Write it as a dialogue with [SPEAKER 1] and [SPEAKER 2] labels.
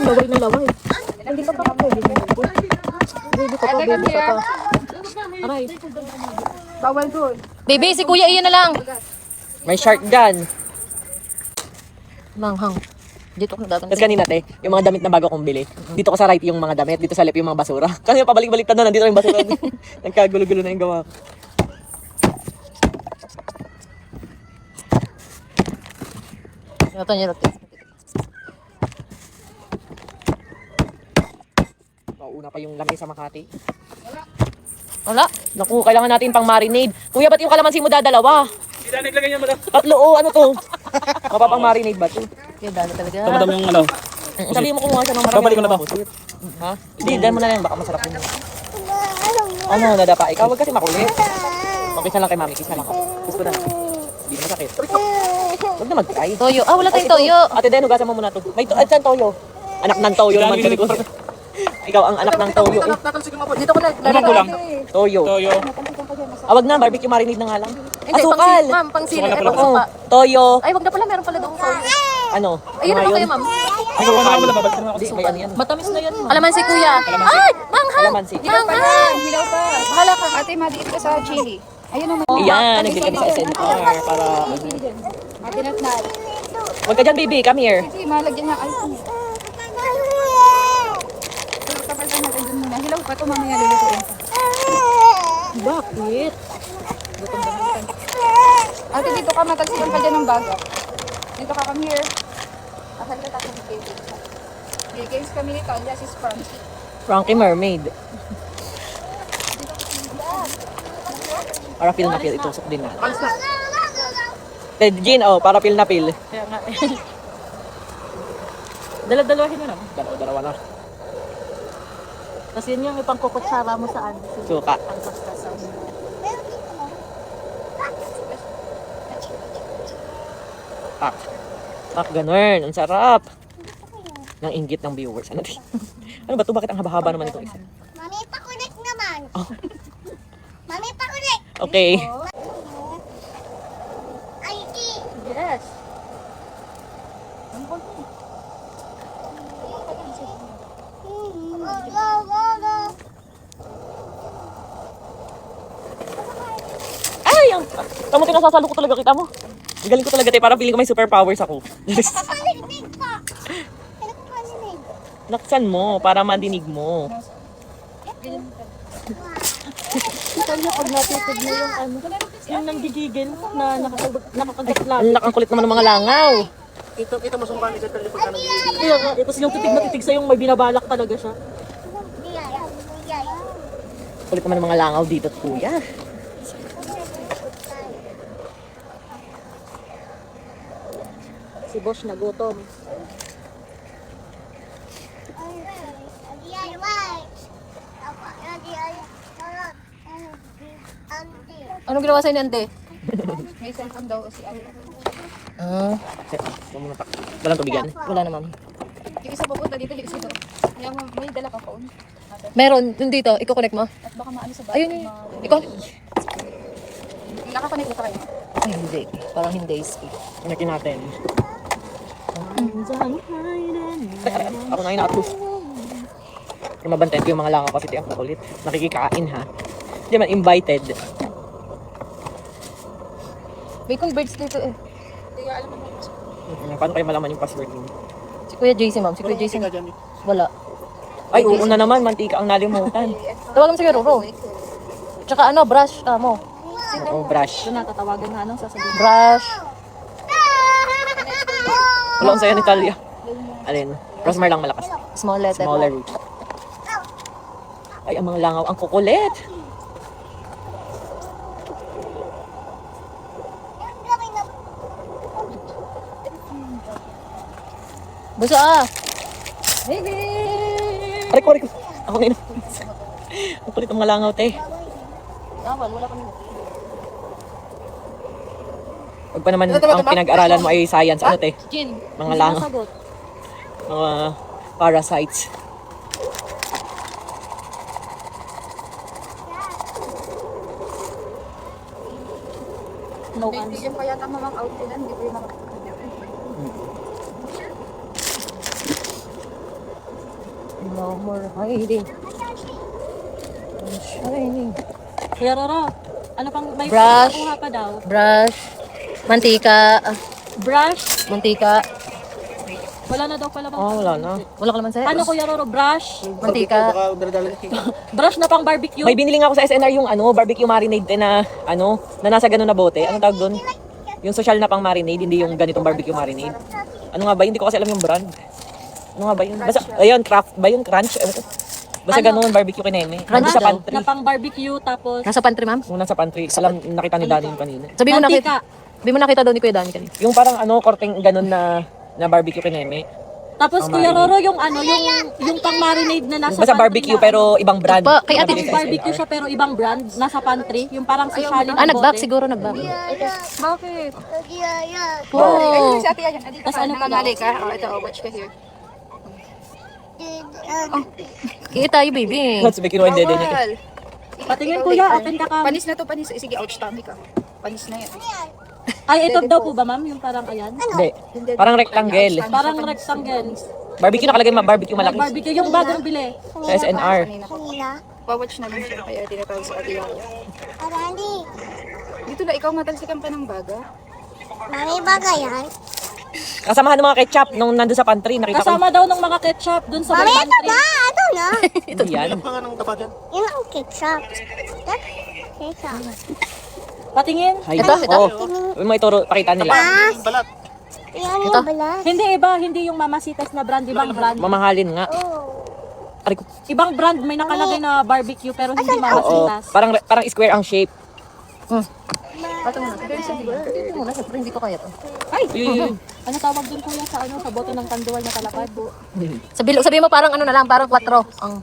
[SPEAKER 1] laway na laway. Hindi ka pa pwede. Baby ko pa, baby ko pa. Aray. Bawal doon.
[SPEAKER 2] Baby, si kuya iyan na lang.
[SPEAKER 3] May shark dyan.
[SPEAKER 2] Manghang. Dito ko datang.
[SPEAKER 3] Tapos kanina te, yung mga damit na bago kong bili. Dito ko sa right yung mga damit, dito sa left yung mga basura. Kasi pabalik-balik na nandito yung basura. Nagkagulo-gulo na yung gawa ko.
[SPEAKER 2] Ito niya natin.
[SPEAKER 3] Una pa yung lamay sa Makati.
[SPEAKER 2] Wala.
[SPEAKER 3] Naku, kailangan natin pang marinade. Kuya, ba't yung kalamansi mo dadalawa?
[SPEAKER 4] Sila naglagay niya mo lang.
[SPEAKER 3] Tatlo, ano to? Mapapang marinade ba to?
[SPEAKER 2] Kaya dala talaga.
[SPEAKER 4] Tamadam yung ano.
[SPEAKER 3] Sabi mo kumuha siya ng marami.
[SPEAKER 4] Babalik ko na to.
[SPEAKER 3] Ha? Hindi, dyan mo na lang. Baka masarap yun. Ano, nadapa ikaw? Huwag kasi makulit. Mag-isa lang kay mami. Isa lang ako. Gusto na. Hindi masakit. Huwag na mag-try.
[SPEAKER 2] Toyo. Ah, wala tayong toyo.
[SPEAKER 3] Ate Den, hugasan mo muna to. May saan toyo? Anak ng toyo naman kasi ko. Ikaw ang anak ng toyo.
[SPEAKER 1] Dito ko na.
[SPEAKER 4] Ano ko lang?
[SPEAKER 3] Toyo.
[SPEAKER 4] Toyo.
[SPEAKER 3] Wag na, barbecue marinade na nga lang.
[SPEAKER 2] Hindi,
[SPEAKER 3] Asukal!
[SPEAKER 2] ma'am, pang sili. Ay,
[SPEAKER 4] Asukal
[SPEAKER 2] pang
[SPEAKER 4] na
[SPEAKER 3] Oo,
[SPEAKER 2] suka.
[SPEAKER 3] toyo.
[SPEAKER 2] Ay, wag na pala. Meron pala doon toyo.
[SPEAKER 3] Ano?
[SPEAKER 2] Ayun naman
[SPEAKER 3] Ngayon?
[SPEAKER 2] kayo, ma'am.
[SPEAKER 4] Ay, wala naman babalik na ako.
[SPEAKER 3] Hindi, may ano yan.
[SPEAKER 1] Matamis na yan.
[SPEAKER 2] Alaman si kuya. Ay, manghang.
[SPEAKER 3] Kalamansi.
[SPEAKER 2] Manghang.
[SPEAKER 5] Hilaw pa.
[SPEAKER 2] Bahala ka.
[SPEAKER 5] Ate, maliit ka sa chili. Ayun naman.
[SPEAKER 3] Iyan, nagbigay kami sa SNR para...
[SPEAKER 5] Ate, natnat.
[SPEAKER 3] Huwag ka dyan, baby. Come here.
[SPEAKER 5] Sige, malagyan na. Ay, kapag natin dun muna. Hilaw pa ito, mamaya lulutuin.
[SPEAKER 1] Bakit?
[SPEAKER 5] Ate, dito ka, matagsikan ka dyan ng bag. Dito ka, come here. Asan ka tapos ng games? Games kami nito, this is Frankie.
[SPEAKER 3] Frankie Mermaid. Para feel na feel. Itusok din natin. Jean, oh, para feel na feel.
[SPEAKER 1] Kaya nga. Dala-dalawahin na lang.
[SPEAKER 3] Dalawa na.
[SPEAKER 1] Kasi yun yung ipang kukutsara mo saan.
[SPEAKER 3] Suka.
[SPEAKER 1] Ang kastasan.
[SPEAKER 3] Pak. Pak, ganun. Ang sarap. Nang inggit ng viewers. Ano, ano ba ito? Bakit ang haba-haba naman itong isa?
[SPEAKER 6] Mami, pakulit naman.
[SPEAKER 3] Oh,
[SPEAKER 6] Mami, pakulit.
[SPEAKER 3] okay.
[SPEAKER 6] Ay, di.
[SPEAKER 1] Yes.
[SPEAKER 6] Go, go, go, go.
[SPEAKER 3] Ay! Ang... Tamo, tinasasalo ko talaga. Kita mo? Ang galing ko talaga, te. Parang feeling ko may superpowers ako.
[SPEAKER 6] Palinig pa. Ano ko palinig?
[SPEAKER 3] Laksan mo para madinig mo.
[SPEAKER 1] Kanya pag natitid mo yung ano, yung nanggigigil na nakakagatla.
[SPEAKER 3] Ang nakangkulit naman ng mga langaw.
[SPEAKER 4] Kita mo sumpa ni Jeter pagka nag-iigil.
[SPEAKER 1] Kaya nga, tapos yung titig na titig sa'yo, may binabalak talaga siya.
[SPEAKER 6] Biyaya, biyaya.
[SPEAKER 3] Kulit naman ng mga langaw dito, kuya.
[SPEAKER 1] Si Boss nagutom.
[SPEAKER 2] Anong ginawa sa'yo ni ante?
[SPEAKER 5] May cellphone daw si Ate.
[SPEAKER 3] Huwag mo na pa. Walang tubigan.
[SPEAKER 2] Wala naman.
[SPEAKER 5] Yung isa pupunta dito, yung isa dito. May dala ka phone.
[SPEAKER 2] Meron. Dun dito. Iko-connect mo.
[SPEAKER 5] At baka maano sa bag.
[SPEAKER 2] Ayun yun. Ikaw?
[SPEAKER 5] Nakakonect mo sa kanya.
[SPEAKER 2] Ay, hindi. Parang hindi.
[SPEAKER 3] Pinakin natin. Ako na ina-approve. Yung mabantent ko yung mga langaw kasi tiyang kakulit. Nakikikain ha. Hindi man invited.
[SPEAKER 2] May kong birds dito eh.
[SPEAKER 3] Paano kayo malaman yung password niyo?
[SPEAKER 2] Si Kuya JC, ma'am. Si Kuya JC. Wala.
[SPEAKER 3] Ay, oo na naman. Mantika ang nalimutan.
[SPEAKER 2] Tawagan mo si Kuya Roro. Tsaka ano, brush mo.
[SPEAKER 3] Oo, brush.
[SPEAKER 1] Doon natatawagan na anong sasabihin.
[SPEAKER 2] Brush.
[SPEAKER 3] Wala ang sayo ni Talia. Alin? Rosmar lang malakas.
[SPEAKER 2] Small letter.
[SPEAKER 3] Smaller root. Ay, ang mga langaw. Ang kukulit.
[SPEAKER 2] Buso ah.
[SPEAKER 3] Aray ko. Ako ngayon. Ang kulit ang mga langaw, te.
[SPEAKER 2] Wala pa nila.
[SPEAKER 3] Pag pa naman ang pinag-aralan mo ay science, ano, te?
[SPEAKER 2] Jin.
[SPEAKER 3] Mga langaw.
[SPEAKER 1] Sagot.
[SPEAKER 3] Mga parasites.
[SPEAKER 1] No
[SPEAKER 5] Hindi
[SPEAKER 1] answer.
[SPEAKER 5] yung kaya tamang outfit, hindi ko yung makapagpapagyan.
[SPEAKER 2] No more hiding. I'm shining.
[SPEAKER 1] Kuya Roro, ano pang may
[SPEAKER 2] Brush.
[SPEAKER 1] kuha pa daw?
[SPEAKER 2] Brush. Mantika.
[SPEAKER 1] Brush.
[SPEAKER 2] Mantika.
[SPEAKER 1] Wala na daw pala bang?
[SPEAKER 3] Oh, wala na.
[SPEAKER 2] Wala ka naman sa'yo.
[SPEAKER 1] Ano Kuya Roro, brush?
[SPEAKER 2] Mantika.
[SPEAKER 4] Baka daladala niya.
[SPEAKER 1] Brush na pang barbecue?
[SPEAKER 3] May binili nga ako sa SNR yung barbecue marinade na na nasa ganun na bote. Anong tawag doon? Yung social na pang marinade, hindi yung ganitong barbecue marinade. Ano nga ba? Hindi ko kasi alam yung brand. Ano nga ba yun? Basta, ayun, craft ba yung crunch? Ewan ko. Basta ganun, barbecue kineme.
[SPEAKER 2] Crunch
[SPEAKER 3] Nandun sa
[SPEAKER 2] daw.
[SPEAKER 3] pantry.
[SPEAKER 1] Na pang barbecue tapos
[SPEAKER 2] Nasa pantry, ma'am.
[SPEAKER 3] Nung nasa pantry. Alam, nakita ni Dani yung kanina.
[SPEAKER 2] Sabi mo
[SPEAKER 1] mantika.
[SPEAKER 2] nakita daw ni Kuya Dani kanina.
[SPEAKER 3] Yung parang korteng ganun na barbecue kineme.
[SPEAKER 1] Tapos Kuya Roro yung yung pang marinade na nasa
[SPEAKER 3] Basta
[SPEAKER 1] pantry
[SPEAKER 3] barbecue
[SPEAKER 1] na-
[SPEAKER 3] pero ibang brand.
[SPEAKER 2] Kay Ate
[SPEAKER 3] Nabili sa
[SPEAKER 1] barbecue
[SPEAKER 3] SNR.
[SPEAKER 1] siya pero ibang brand nasa pantry, yung parang socialin na
[SPEAKER 2] Nag-back
[SPEAKER 1] bote.
[SPEAKER 2] siguro, nag-back.
[SPEAKER 5] Bakit?
[SPEAKER 2] Oh.
[SPEAKER 5] Ayun si ate yan. Dito
[SPEAKER 1] Tas
[SPEAKER 5] ka,
[SPEAKER 1] ano pa
[SPEAKER 5] nangangali ka. Oh, ito, watch ka here.
[SPEAKER 2] Kita tayo, baby.
[SPEAKER 3] Sabi kinuha yung dede niya.
[SPEAKER 5] Bawal.
[SPEAKER 1] Patingin
[SPEAKER 5] Ikaw,
[SPEAKER 1] Kuya,
[SPEAKER 5] Dave.
[SPEAKER 1] open ka
[SPEAKER 5] Panis na to, panis. Sige, ouch, tummy ka. Panis na yan.
[SPEAKER 1] Ay, ito daw po ba ma'am? Yung parang ayan?
[SPEAKER 3] Hindi. Parang rectangle.
[SPEAKER 1] Parang rectangle.
[SPEAKER 3] Barbecue nakalagay barbecue malaki.
[SPEAKER 1] Barbecue yung bagong bili.
[SPEAKER 3] Sa SNR.
[SPEAKER 6] Kanina.
[SPEAKER 5] Wawatch na lang siya. Kaya tinatawag sa ate yan.
[SPEAKER 6] Arandi.
[SPEAKER 5] Dito na, ikaw matalsikan pa ng baga.
[SPEAKER 6] Mami baga yan.
[SPEAKER 3] Kasamahan ng mga ketchup nung nandun sa pantry. Nakita ko.
[SPEAKER 1] Kasama daw ng mga ketchup dun sa
[SPEAKER 6] Mami,
[SPEAKER 1] may
[SPEAKER 6] ito
[SPEAKER 1] pantry.
[SPEAKER 6] na. Ito na.
[SPEAKER 3] Hindi yan.
[SPEAKER 4] Ilan pa nga nang tapat yan?
[SPEAKER 6] Yun ang ketchup. Ketchup.
[SPEAKER 1] Patingin.
[SPEAKER 3] Ay,
[SPEAKER 2] Ito.
[SPEAKER 3] oh. May turo, pakita nila.
[SPEAKER 4] Yung balat.
[SPEAKER 6] Yan yung balat.
[SPEAKER 1] Hindi iba, hindi yung Mamasitas na brand, ibang brand.
[SPEAKER 3] Mamahalin nga.
[SPEAKER 6] Oh.
[SPEAKER 3] Aray ko.
[SPEAKER 1] Ibang brand may nakalagay na barbecue pero hindi
[SPEAKER 3] Oo.
[SPEAKER 1] Mamasitas.
[SPEAKER 3] Parang square ang shape.
[SPEAKER 2] Ito muna, siyempre hindi ko kaya to.
[SPEAKER 3] Uy.
[SPEAKER 1] Ano tawag dun Kuya sa sa bote ng kandual na talapad?
[SPEAKER 2] Sabi mo parang ano na lang, parang 4 ang